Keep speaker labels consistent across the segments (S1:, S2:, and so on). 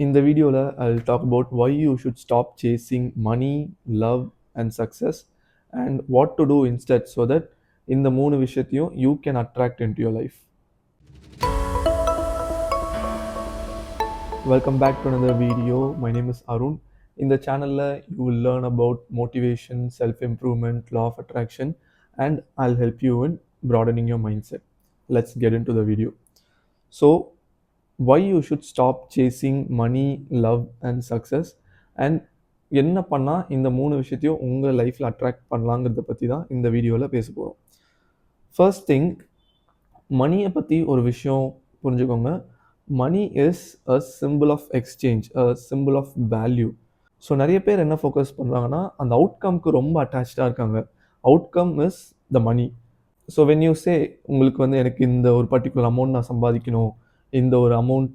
S1: In the video, I'll talk about why you should stop chasing money, love, and success, and what to do instead so that in the moon vishatyo you can attract into your life. Welcome back to another video. My name is Arun. In the channel, you will learn about motivation, self improvement, law of attraction, and I'll help you in broadening your mindset. Let's get into the video. So, why you should stop chasing money, love, and success, and என்ன பண்ணால் இந்த மூணு விஷயத்தையும் உங்கள் லைஃப்பில் attract பண்ணலாங்கிறத பற்றி தான் இந்த வீடியோவில் பேச போகிறோம். ஃபர்ஸ்ட் திங், மணியை பற்றி ஒரு விஷயம் புரிஞ்சுக்கோங்க. Money is a symbol of exchange, a symbol of value. So நிறைய பேர் என்ன ஃபோக்கஸ் பண்ணுறாங்கன்னா அந்த அவுட்கம்க்கு ரொம்ப அட்டாச்சாக இருக்காங்க. Outcome is the money. So when you say உங்களுக்கு எனக்கு இந்த ஒரு பர்டிகுலர் அமௌண்ட் நான் சம்பாதிக்கணும், இந்த ஒரு அமௌண்ட்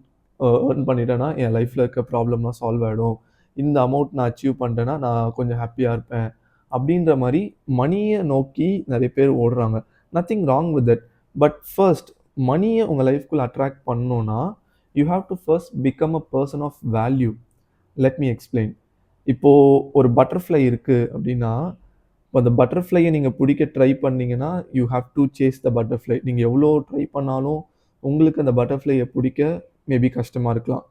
S1: ஏர்ன் பண்ணிட்டேன்னா என் லைஃப்பில் இருக்க ப்ராப்ளம்லாம் சால்வ் ஆகிடும், இந்த அமௌண்ட் நான் அச்சீவ் பண்ணிட்டேன்னா நான் கொஞ்சம் ஹாப்பியாக இருப்பேன் அப்படின்ற மாதிரி மணியை நோக்கி நிறைய பேர் ஓடுறாங்க. Nothing wrong with that. But first, மணியை உங்கள் லைஃப்குள்ளே அட்ராக்ட் பண்ணணுன்னா you have to first become a person of value. Let me explain. இப்போது ஒரு பட்டர்ஃப்ளை இருக்குது அப்படின்னா, இப்போ அந்த பட்டர்ஃப்ளையை நீங்கள் பிடிக்க ட்ரை பண்ணிங்கன்னா you have to chase the butterfly. நீங்கள் எவ்வளோ ட்ரை பண்ணாலும் உங்களுக்கு அந்த பட்டர்ஃப்ளையை பிடிக்க மேபி கஷ்டமாக இருக்கலாம்.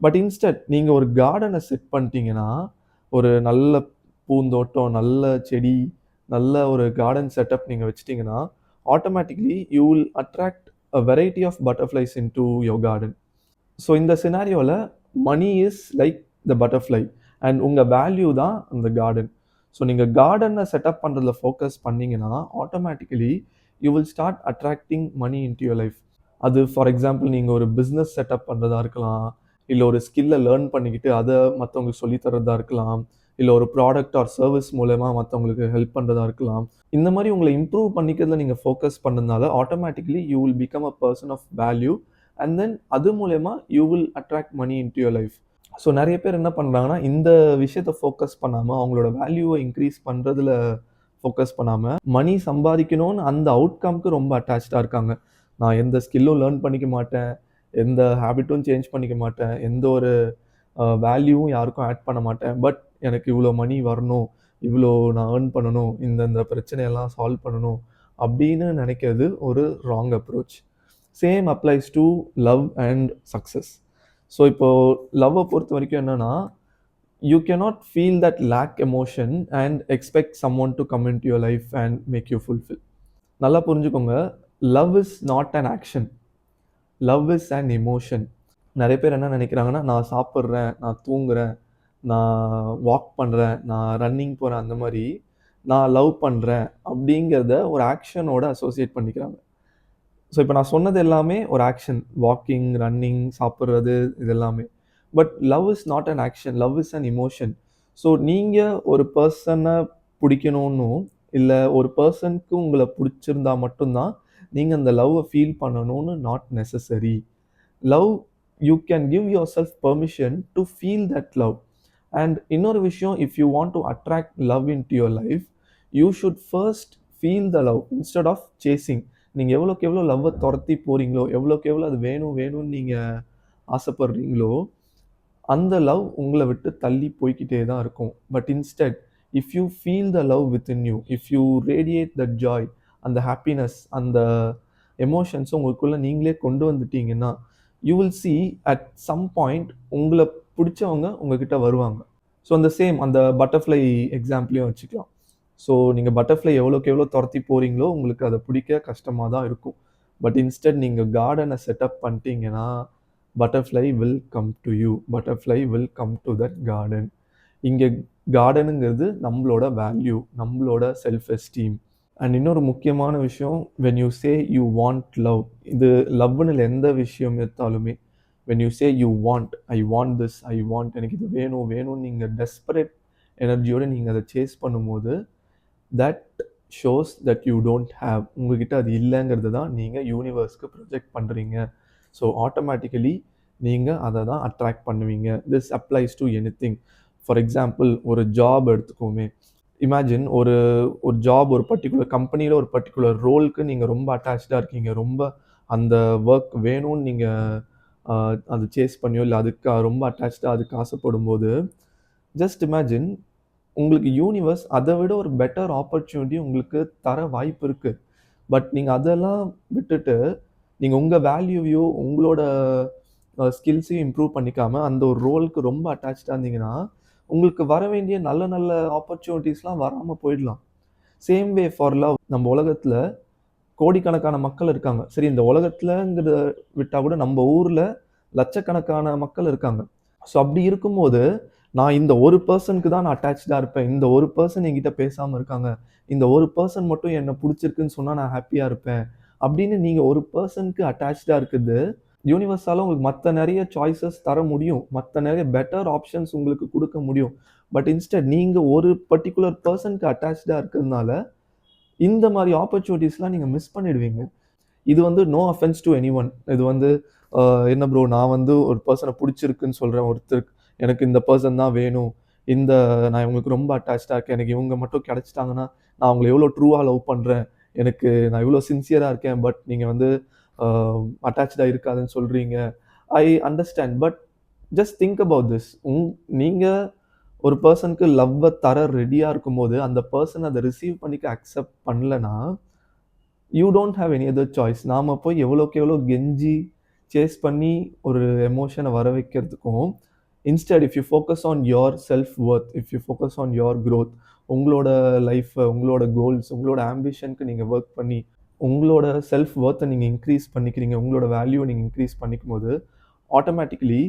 S1: பட் இன்ஸ்டட் நீங்கள் ஒரு கார்டனை செட் பண்ணிட்டீங்கன்னா, ஒரு நல்ல பூந்தோட்டம், நல்ல செடி, நல்ல ஒரு கார்டன் செட்டப் நீங்கள் வச்சிட்டிங்கன்னா automatically you will attract a variety of butterflies into your garden. So இந்த சினாரியோவில் money is like the butterfly and உங்கள் வேல்யூ தான் அந்த கார்டன். ஸோ நீங்கள் கார்டனை செட்டப் பண்ணுறதுல ஃபோக்கஸ் பண்ணிங்கன்னா automatically you will start attracting money into your life. அது ஃபார் எக்ஸாம்பிள் நீங்கள் ஒரு பிஸ்னஸ் செட்டப் பண்ணுறதா இருக்கலாம், இல்லை ஒரு ஸ்கில்லை லேர்ன் பண்ணிக்கிட்டு அதை மற்றவங்களுக்கு சொல்லித்தரதா இருக்கலாம், இல்லை ஒரு ப்ராடக்ட் ஆர் சர்வீஸ் மூலமா மற்றவங்களுக்கு ஹெல்ப் பண்ணுறதா இருக்கலாம். இந்த மாதிரி உங்களை இம்ப்ரூவ் பண்ணிக்கிறதுல நீங்கள் ஃபோக்கஸ் பண்ணதுனால automatically you will become a person of value and then அது மூலயமா you will attract money into your life. So நிறைய பேர் என்ன பண்ணுறாங்கன்னா இந்த விஷயத்தை ஃபோக்கஸ் பண்ணாமல் அவங்களோட வேல்யூவை இன்க்ரீஸ் பண்ணுறதுல ஃபோக்கஸ் பண்ணாமல் மணி சம்பாதிக்கணும்னு அந்த அவுட்கம்க்கு ரொம்ப அட்டாச்சாக இருக்காங்க. நான் எந்த ஸ்கில்லும் லேர்ன் பண்ணிக்க மாட்டேன், எந்த ஹேபிட்டும் சேஞ்ச் பண்ணிக்க மாட்டேன், எந்த ஒரு வேல்யூவும் யாருக்கும் ஆட் பண்ண மாட்டேன், பட் எனக்கு இவ்வளோ மணி வரணும், இவ்வளோ நான் ஏர்ன் பண்ணணும், இந்த பிரச்சனையெல்லாம் சால்வ் பண்ணணும் அப்படின்னு நினைக்கிறது ஒரு wrong approach. Same applies to love and success. So இப்போது லவ்வை பொறுத்த வரைக்கும் என்னென்னா, you cannot feel that lack emotion and expect someone to come into your life and make you fulfil. நல்லா புரிஞ்சுக்கோங்க, love is not an action, love is an emotion. நிறைய பேர் என்ன நினைக்கிறாங்கன்னா, நான் சாப்பிட்றேன், நான் தூங்குறேன், நான் வாக் பண்ணுறேன், நான் ரன்னிங் போகிறேன், அந்த மாதிரி நான் லவ் பண்ணுறேன் அப்படிங்கிறத ஒரு ஆக்ஷனோட அசோசியேட் பண்ணிக்கிறாங்க. ஸோ இப்போ நான் சொன்னது எல்லாமே ஒரு ஆக்ஷன், வாக்கிங், ரன்னிங், சாப்பிட்றது, இது எல்லாமே. But love is not an action, love is an emotion. So நீங்கள் ஒரு பர்சனை பிடிக்கணும்னும் இல்லை ஒரு பர்சனுக்கு உங்களை பிடிச்சிருந்தா மட்டும்தான் நீங்கள் அந்த லவ்வை ஃபீல் பண்ணணும்னு not necessary. Love, you can give yourself permission to feel that love. And இன்னொரு விஷயம், if you want to attract love into your life, you should first feel the love instead of chasing. நீங்கள் எவ்வளோக்கு எவ்வளோ லவ்வை துரத்தி போகிறீங்களோ, எவ்வளோக்கு எவ்வளோ அது வேணும் வேணும்னு நீங்கள் ஆசைப்படுறீங்களோ, அந்த லவ் உங்களை விட்டு தள்ளி போய்கிட்டே தான் இருக்கும். But instead, if you feel the love within you, if you radiate that joy, அந்த ஹாப்பினஸ், அந்த எமோஷன்ஸை உங்களுக்குள்ளே நீங்களே கொண்டு வந்துட்டீங்கன்னா, you will see at some point உங்களை பிடிச்சவங்க உங்ககிட்ட வருவாங்க. ஸோ அந்த சேம் அந்த பட்டர்ஃப்ளை எக்ஸாம்பிளையும் வச்சுக்கலாம். ஸோ நீங்கள் பட்டர்ஃப்ளை எவ்வளோக்கு எவ்வளோ துரத்தி போகிறீங்களோ உங்களுக்கு அதை பிடிக்க கஷ்டமாக தான் இருக்கும். பட் இன்ஸ்டெட் நீங்கள் கார்டனை செட்டப் பண்ணிட்டீங்கன்னா butterfly will come to you, butterfly will come to that garden. இங்கே கார்டனுங்கிறது நம்மளோட வேல்யூ, நம்மளோட செல்ஃப் எஸ்டீம். அண்ட் இன்னொரு முக்கியமான விஷயம், when you say you want love, இது லவ்னு எந்த விஷயம் எடுத்தாலுமே, when you say you want, I want this, I want, எனக்கு இது வேணும் வேணும்னு நீங்கள் டெஸ்பரேட் எனர்ஜியோடு நீங்கள் அதை சேஸ் பண்ணும்போது that shows that you don't have, உங்ககிட்ட அது இல்லைங்கிறது தான் நீங்கள் யூனிவர்ஸ்க்கு ப்ரொஜெக்ட் பண்ணுறீங்க. ஸோ ஆட்டோமேட்டிக்கலி நீங்கள் அதை தான் அட்ராக்ட் பண்ணுவீங்க. This applies to anything. For example ஒரு ஜாப் எடுத்துக்கோமே. இமேஜின் ஒரு ஜாப், ஒரு பர்டிகுலர் கம்பெனியில் ஒரு பர்டிகுலர் ரோலுக்கு நீங்கள் ரொம்ப அட்டாச்சாக இருக்கீங்க, ரொம்ப அந்த ஒர்க் வேணும்னு நீங்கள் அது சேஸ் பண்ணியோ இல்லை அதுக்கு ரொம்ப அட்டாச்சாக அதுக்கு ஆசைப்படும்போது ஜஸ்ட் இமேஜின் உங்களுக்கு யூனிவர்ஸ் அதை விட ஒரு பெட்டர் ஆப்பர்ச்சுனிட்டி உங்களுக்கு தர வாய்ப்பு இருக்குது. பட் நீங்கள் அதெல்லாம் விட்டுட்டு நீங்கள் உங்கள் வேல்யூவையோ உங்களோட ஸ்கில்ஸையும் இம்ப்ரூவ் பண்ணிக்காமல் அந்த ஒரு ரோலுக்கு ரொம்ப அட்டாச்சாக இருந்தீங்கன்னா உங்களுக்கு வர வேண்டிய நல்ல நல்ல ஆப்பர்ச்சுனிட்டிஸ்லாம் வராமல் போயிடலாம். Same way for love. நம்ம உலகத்தில் கோடிக்கணக்கான மக்கள் இருக்காங்க. சரி, இந்த உலகத்துலங்கிறத விட்டா கூட நம்ம ஊர்ல லட்சக்கணக்கான மக்கள் இருக்காங்க. ஸோ அப்படி இருக்கும்போது, நான் இந்த ஒரு பெர்சனுக்கு தான் நான் அட்டாச்டா இருப்பேன். இந்த ஒரு பெர்சன் என்கிட்ட பேசாம இருக்காங்க. இந்த ஒரு பெர்சன் மட்டும் என்ன புடிச்சிருக்குன்னு சொன்னா நான் ஹேப்பியா இருப்பேன். அப்படின்னு நீங்க ஒரு பெர்சனுக்கு அட்டாச்டா இருக்குது, யூனிவர்ஸால உங்களுக்கு மத்த நெறைய சாய்ஸஸ் தர முடியும். மத்த நெறைய பெட்டர் ஆப்ஷன்ஸ் உங்களுக்கு குடுக்க முடியும். பட் இன்ஸ்டெட் நீங்க ஒரு பர்ட்டிகுலர் பெர்சனுக்கு அட்டாச்டா இருக்கிறதுனால, இந்த மாரி ஆப்பர்ச்சுனிட்டீஸ்லாம் நீங்க மிஸ் பண்ணிடுவீங்க. இது வந்து நோ அஃபென்ஸ் டூ எனிஒன். இது வந்து என்ன ப்ரோ நான் வந்து ஒரு பெர்சன புடிச்சிருக்குன்னு சொல்றேன். ஒருத்தருக்கு எனக்கு இந்த பெர்சன் தான் வேணும். இந்த நான் இவங்களுக்கு ரொம்ப அட்டாச்டா இருக்கேன். எனக்கு இவங்க மட்டும் கிடைச்சிட்டாங்கன்னா, நான் அவங்கள எவ்வளோ ட்ரூவா லவ் பண்றேன். நான் இவ்வளோ சின்சியரா இருக்கேன். பட் நீங்க வந்து அ அட்டாச்டா இருக்காதுன்னு சொல்றீங்க. I understand. But just think about this. நீங்க ஒரு பெர்சனுக்கு லவ்வ தர ரெடியா இருக்கும்போது, அந்த பெர்சன் அத ரிசீவ் பண்ணிக்க அக்செப்ட் பண்ணலனா you don't have any other choice. நாம போய் எவ்வளோக்கு எவ்வளோ கெஞ்சி, சேஸ் பண்ணி ஒரு எமோஷன வர வைக்கிறதுக்கும், instead if you focus on your self Worth, if you focus on your growth, உங்களோட லைஃப, உங்களோட கோல்ஸ், உங்களோட ஆம்பிஷனுக்கு நீங்க வொர்க் பண்ணி, உங்களோட செல்ஃப் வொர்த்த நீங்க இன்க்ரீஸ் பண்ணிக்கிறீங்க. உங்களோட வேல்யூவ நீங்க இன்க்ரீஸ் பண்ணிக்கும்போது, automatically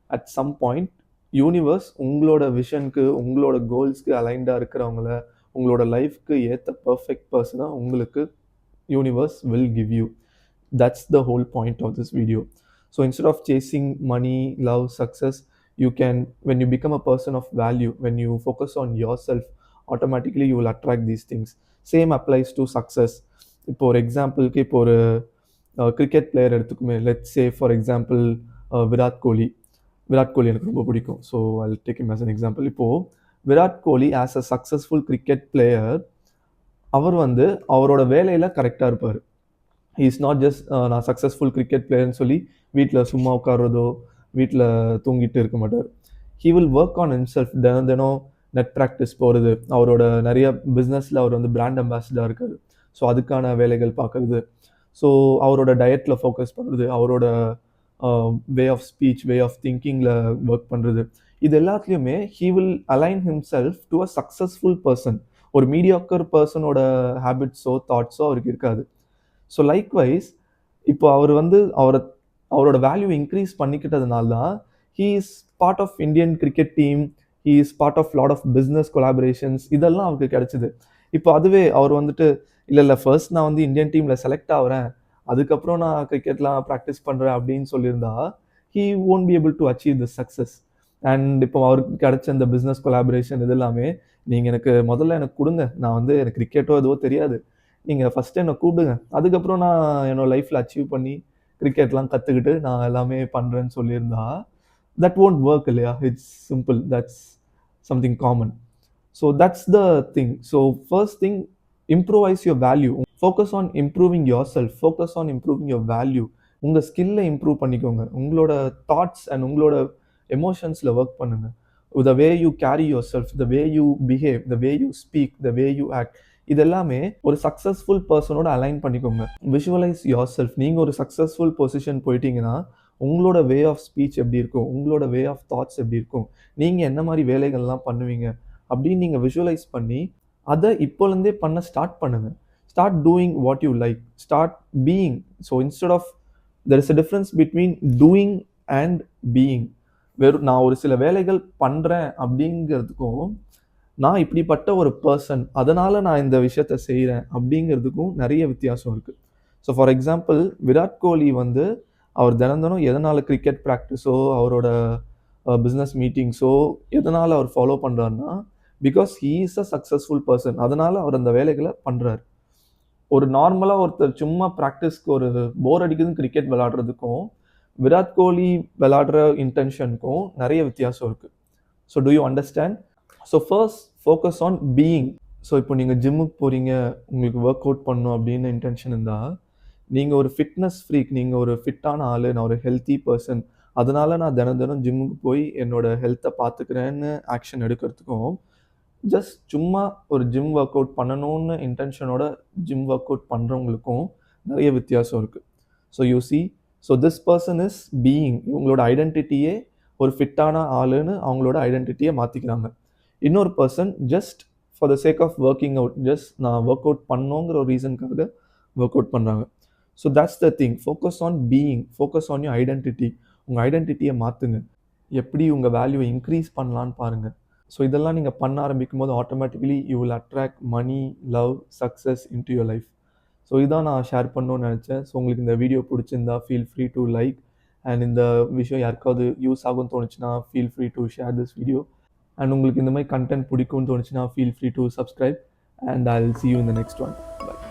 S1: at some point universe உங்களோட விஷனுக்கு, உங்களோட கோல்ஸ்க்கு அலைன்டா இருக்கிறவங்கள, உங்களோட லைஃப்க்கு ஏத்த பெர்ஃபெக்ட் பெர்சன உங்களுக்கு universe will give you. That's the whole point of this video. So instead of chasing money, love, success, you can, when you become a person of value, when you focus on yourself, automatically you will attract these things. Same applies to success. இப்போ ஒரு எக்ஸாம்பிளுக்கு இப்போ ஒரு cricket player எடுத்துக்குமே, let's say for example Virat Kohli. Virat Kohli எனக்கு ரொம்ப பிடிக்கும். So I take him as an example. இப்போது Virat Kohli as a successful cricket player, அவர் வந்து அவரோட வேலையில கரெக்டா இருப்பாரு. ஹி இஸ் நாட் ஜஸ்ட் நான் சக்ஸஸ்ஃபுல் கிரிக்கெட் பிளேயர்னு சொல்லி வீட்ல சும்மா உட்கார்றதோ, வீட்ல தூங்கிட்டு இருக்க மாட்டாரு. He will work on himself. தினம் தினம் நெட் பிராக்டிஸ் போறது. அவரோட நெறைய பிசினஸ்ல அவர் வந்து பிராண்ட் அம்பாசிடரா இருக்காரு. ஸோ அதுக்கான வேலைகள் பார்க்கறது. ஸோ அவரோட டயட்ல ஃபோக்கஸ் பண்றது. அவரோட way of speech, way of திங்கிங்ல ஒர்க் பண்றது. இது எல்லாத்துலயுமே he will align himself to a successful person. ஒரு மீடியாக்கர் பர்சனோட ஹேபிட்ஸோ தாட்ஸோ அவருக்கு இருக்காது. ஸோ லைக்வைஸ் இப்போ அவர் வந்து அவரோட வேல்யூ இன்க்ரீஸ் பண்ணிக்கிட்டதுனால தான் he is part of Indian cricket team, he is part of lot of business collaborations, இதெல்லாம் அவருக்கு கிடைச்சிது. இப்போ அதுவே அவர் வந்துட்டு இல்லை ஃபர்ஸ்ட் நான் வந்து இந்தியன் டீமில் செலக்ட் ஆகிறேன், அதுக்கப்புறம் நான் கிரிக்கெட்லாம் ப்ராக்டிஸ் பண்ணுறேன் அப்படின்னு சொல்லியிருந்தா he won't be able to achieve this success. And இப்போ அவருக்கு கிடைச்ச இந்த பிஸ்னஸ் கொலாபரேஷன் இது எல்லாமே, நீங்கள் எனக்கு முதல்ல எனக்கு கொடுங்க, நான் வந்து எனக்கு கிரிக்கெட்டோ எதுவோ தெரியாது, நீங்கள் ஃபஸ்ட்டு என்னை கூப்பிடுங்க, அதுக்கப்புறம் நான் என்னோட லைஃப்பில் அச்சீவ் பண்ணி கிரிக்கெட்லாம் கற்றுக்கிட்டு நான் எல்லாமே பண்ணுறேன்னு சொல்லியிருந்தா தட் ஓன்ட் ஒர்க் இல்லையா? It's simple. That's something common. So that's the thing. So first thing, improvise your value. Focus on improving your self. Focus on improving your value. உங்கள் ஸ்கில்லை இம்ப்ரூவ் பண்ணிக்கோங்க. உங்களோட தாட்ஸ் அண்ட் உங்களோட எமோஷன்ஸில் work பண்ணுங்க. The way you carry yourself, the way you behave, the way you speak, the way you act, இது எல்லாமே ஒரு சக்ஸஸ்ஃபுல் பர்சனோட அலைன் பண்ணிக்கோங்க. Visualise yourself. நீங்கள் ஒரு சக்ஸஸ்ஃபுல் பொசிஷன் போயிட்டீங்கன்னா உங்களோட வே ஆஃப் ஸ்பீச் எப்படி இருக்கும், உங்களோட வே ஆஃப் தாட்ஸ் எப்படி இருக்கும், நீங்கள் என்ன மாதிரி வேலைகள்லாம் பண்ணுவீங்க அப்படின்னு நீங்கள் விஷுவலைஸ் பண்ணி அதை இப்போலேருந்தே பண்ண ஸ்டார்ட் பண்ணுங்கள். Start doing what you like. Start being. So instead of, there is a difference between doing and being. வெறும் நான் ஒரு சில வேலைகள் பண்ணுறேன் அப்படிங்கிறதுக்கும், நான் இப்படிப்பட்ட ஒரு பர்சன் அதனால் நான் இந்த விஷயத்த செய்கிறேன் அப்படிங்கிறதுக்கும் நிறைய வித்தியாசம் இருக்குது. ஸோ ஃபார் எக்ஸாம்பிள், விராட் கோலி வந்து அவர் தினம் தினம் எதனால் கிரிக்கெட் ப்ராக்டிஸோ அவரோட பிஸ்னஸ் மீட்டிங்ஸோ எதனால் அவர் ஃபாலோ பண்ணுறாருன்னா, because he is a successful person. அதனால் அவர் அந்த வேலைகளை பண்ணுறாரு. ஒரு நார்மலாக ஒருத்தர் சும்மா ப்ராக்டிஸ்க்கு ஒரு போர் அடிக்குதுன்னு கிரிக்கெட் விளையாடுறதுக்கும் விராட் கோலி விளையாடுற இன்டென்ஷனுக்கும் நிறைய வித்தியாசம் இருக்குது. So do you understand? So first focus on being. So இப்போ நீங்கள் ஜிம்முக்கு போகிறீங்க, உங்களுக்கு ஒர்க் அவுட் பண்ணணும் அப்படின்னு இன்டென்ஷன் இருந்தால், நீங்கள் ஒரு ஃபிட்னஸ் ஃப்ரீக், நீங்கள் ஒரு ஃபிட்டான ஆள், நான் ஒரு ஹெல்த்தி பர்சன் அதனால நான் தினம் தினம் ஜிம்முக்கு போய் என்னோட ஹெல்த்தை பார்த்துக்கிறேன்னு ஆக்ஷன் எடுக்கிறதுக்கும், ஜஸ்ட் சும்மா ஒரு ஜிம் ஒர்க் அவுட் பண்ணணும்னு இன்டென்ஷனோட ஜிம் ஒர்க் அவுட் பண்ணுறவங்களுக்கும் நிறைய வித்தியாசம் இருக்குது. So you see, so this person is being, இவங்களோட ஐடென்டிட்டியே ஒரு ஃபிட்டான ஆளுன்னு அவங்களோட ஐடென்டிட்டியை மாற்றிக்கிறாங்க. இன்னொரு person just for the sake of working out, just நான் ஒர்க் அவுட் பண்ணோங்கிற ஒரு ரீசனுக்காக ஒர்க் அவுட் பண்ணுறாங்க. So that's the thing, focus on being, focus on your identity. உங்கள் ஐடென்டிட்டியை மாற்றுங்க, எப்படி உங்கள் வேல்யூவை இன்க்ரீஸ் பண்ணலான்னு பாருங்கள். ஸோ இதெல்லாம் நீங்கள் பண்ண ஆரம்பிக்கும் போது automatically you will attract money, love, success into your life. So இதான் நான் ஷேர் பண்ணணும்னு நினச்சேன். ஸோ உங்களுக்கு இந்த வீடியோ பிடிச்சிருந்தா feel free to like, and இந்த விஷயம் யாருக்காவது யூஸ் ஆகும்னு தோணுச்சுன்னா feel free to share this video. And உங்களுக்கு இந்த மாதிரி கண்டென்ட் பிடிக்கும்னு தோணுச்சுன்னா feel free to subscribe, and I will see you in the next one. Bye.